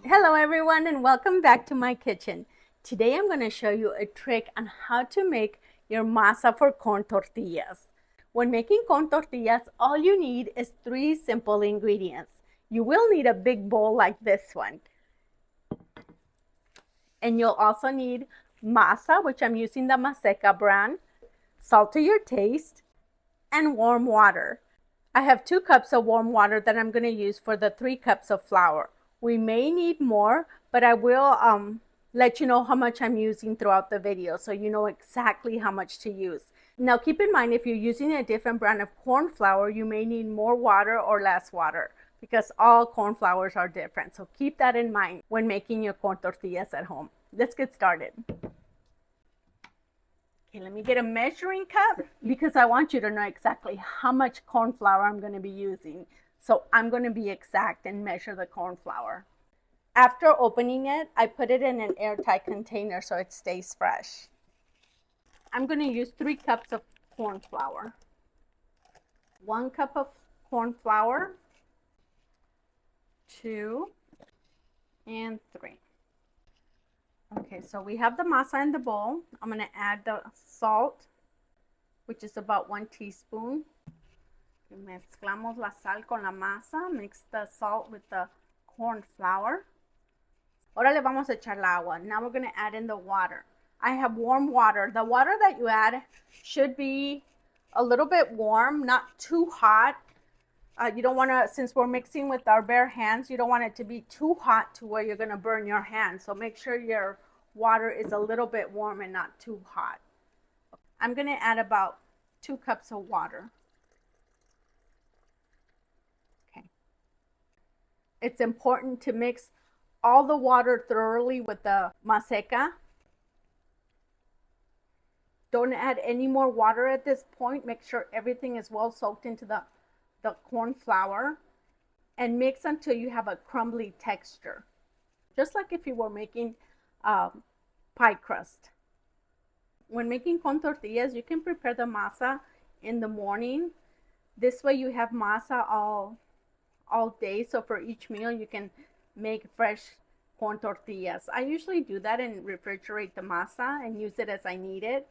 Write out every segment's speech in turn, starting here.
Hello everyone and welcome back to my kitchen. Today I'm going to show you a trick on how to make your masa for corn tortillas. When making corn tortillas, all you need is 3 simple ingredients. You will need a big bowl like this one. And you'll also need masa, which I'm using the Manteca brand, salt to your taste, and warm water. I have 2 cups of warm water that I'm going to use for the 3 cups of flour. We may need more, but I will let you know how much I'm using throughout the video so you know exactly how much to use. Now keep in mind, if you're using a different brand of corn flour, you may need more water or less water because all corn flours are different. So keep that in mind when making your corn tortillas at home. Let's get started. Okay, let me get a measuring cup because I want you to know exactly how much corn flour I'm going to be using. So I'm going to be exact and measure the corn flour. After opening it, I put it in an airtight container so it stays fresh. I'm going to use 3 cups of corn flour. 1 cup of corn flour, 2, and 3. Okay, so we have the masa in the bowl. I'm going to add the salt, which is about 1 teaspoon. Mezclamos la sal con la masa. Mix the salt with the corn flour. Ahora le vamos a echar el agua. Now we're going to add in the water. I have warm water. The water that you add should be a little bit warm, not too hot. You don't want to, since we're mixing with our bare hands, you don't want it to be too hot to where you're going to burn your hands. So make sure your water is a little bit warm and not too hot. I'm going to add about 2 cups of water. Okay. It's important to mix all the water thoroughly with the Manteca. Don't add any more water at this point. Make sure everything is well soaked into the corn flour and mix until you have a crumbly texture, just like if you were making pie crust. When making corn tortillas, you can prepare the masa in the morning. This way you have masa all day, so for each meal you can make fresh corn tortillas. I usually do that and refrigerate the masa and use it as I need it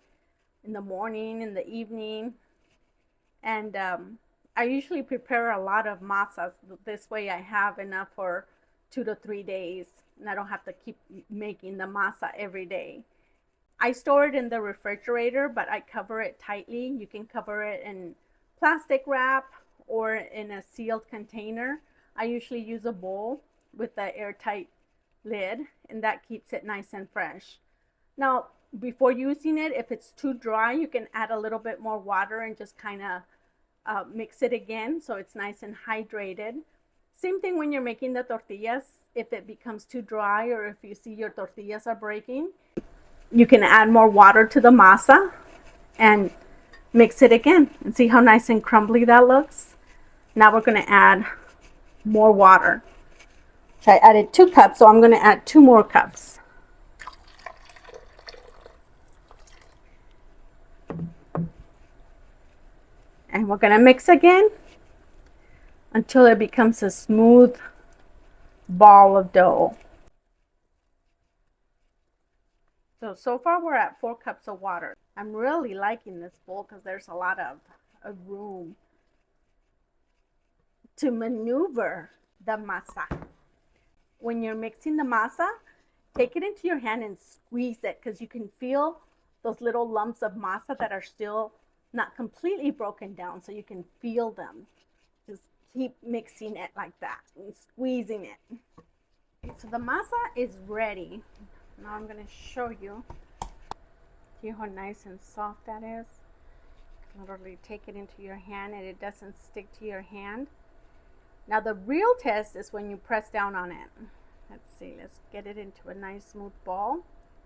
in the morning, in the evening, and I usually prepare a lot of masas. This way I have enough for 2 to 3 days and I don't have to keep making the masa every day. I store it in the refrigerator, but I cover it tightly. You can cover it in plastic wrap or in a sealed container. I usually use a bowl with the airtight lid, and that keeps it nice and fresh. Now, before using it, if it's too dry, you can add a little bit more water and just kind of mix it again so it's nice and hydrated. Same thing when you're making the tortillas. If it becomes too dry or if you see your tortillas are breaking, you can add more water to the masa and mix it again and see how nice and crumbly that looks. Now we're going to add more water. So I added 2 cups, so I'm going to add 2 more cups. And we're going to mix again until it becomes a smooth ball of dough. So far we're at 4 cups of water. I'm really liking this bowl because there's a lot of room to maneuver the masa. When you're mixing the masa, take it into your hand and squeeze it because you can feel those little lumps of masa that are still not completely broken down, so you can feel them. Just keep mixing it like that and squeezing it. Okay, so the masa is ready. Now I'm going to show you. See how nice and soft that is? Literally take it into your hand and it doesn't stick to your hand. Now the real test is when you press down on it. Let's see, let's get it into a nice smooth ball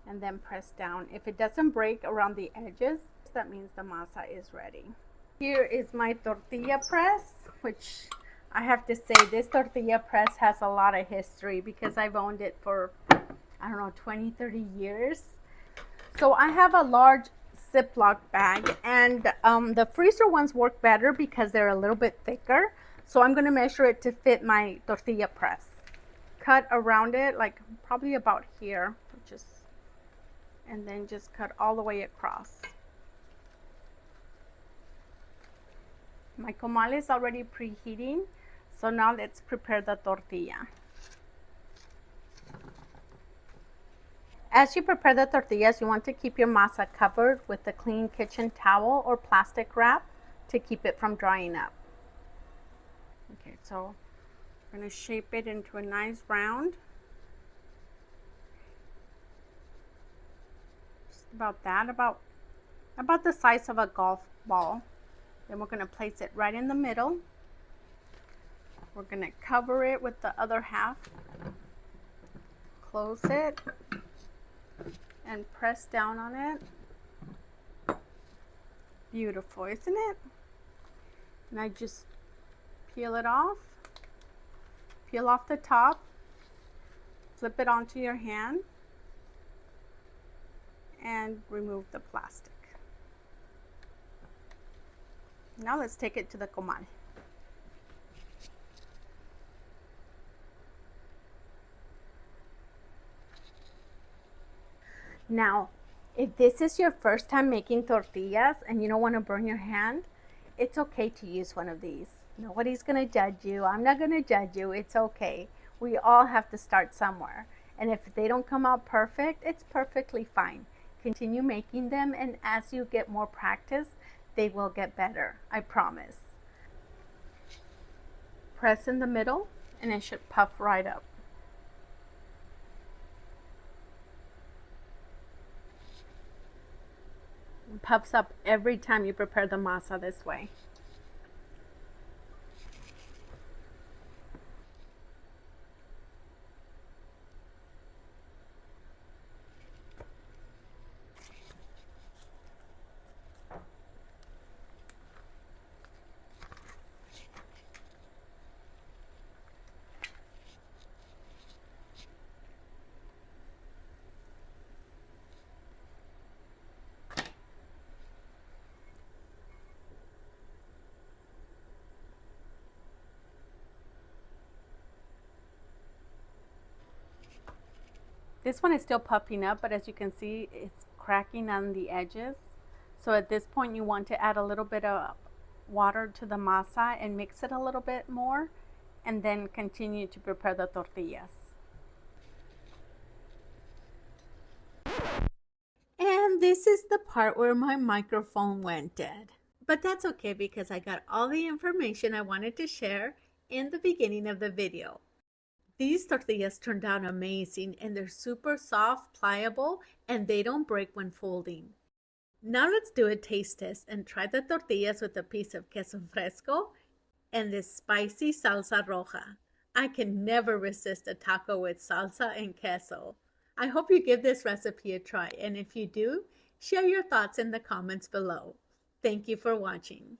and then press down. If it doesn't break around the edges, that means the masa is ready. Here is my tortilla press, which I have to say this tortilla press has a lot of history because I've owned it for, I don't know, 20-30 years. So I have a large Ziploc bag, and the freezer ones work better because they're a little bit thicker. So I'm going to measure it to fit my tortilla press cut around it, like probably about here, and then just cut all the way across. My comal is already preheating, so now let's prepare the tortilla. As you prepare the tortillas, you want to keep your masa covered with a clean kitchen towel or plastic wrap to keep it from drying up. Okay, so I'm going to shape it into a nice round. Just about that, about the size of a golf ball. Then we're going to place it right in the middle. We're going to cover it with the other half. Close it and press down on it. Beautiful, isn't it? And I just peel it off. Peel off the top. Flip it onto your hand. And remove the plastic. Now let's take it to the comal. Now, if this is your first time making tortillas and you don't want to burn your hand, it's okay to use one of these. Nobody's going to judge you. I'm not going to judge you. It's okay. We all have to start somewhere. And if they don't come out perfect, it's perfectly fine. Continue making them, and as you get more practice, they will get better. I promise. Press in the middle, and it should puff right up. It puffs up every time you prepare the masa this way. This one is still puffing up, but as you can see, it's cracking on the edges. So at this point, you want to add a little bit of water to the masa and mix it a little bit more, and then continue to prepare the tortillas. And this is the part where my microphone went dead. But that's okay, because I got all the information I wanted to share in the beginning of the video. These tortillas turned out amazing, and they're super soft, pliable, and they don't break when folding. Now let's do a taste test and try the tortillas with a piece of queso fresco and this spicy salsa roja. I can never resist a taco with salsa and queso. I hope you give this recipe a try, and if you do, share your thoughts in the comments below. Thank you for watching.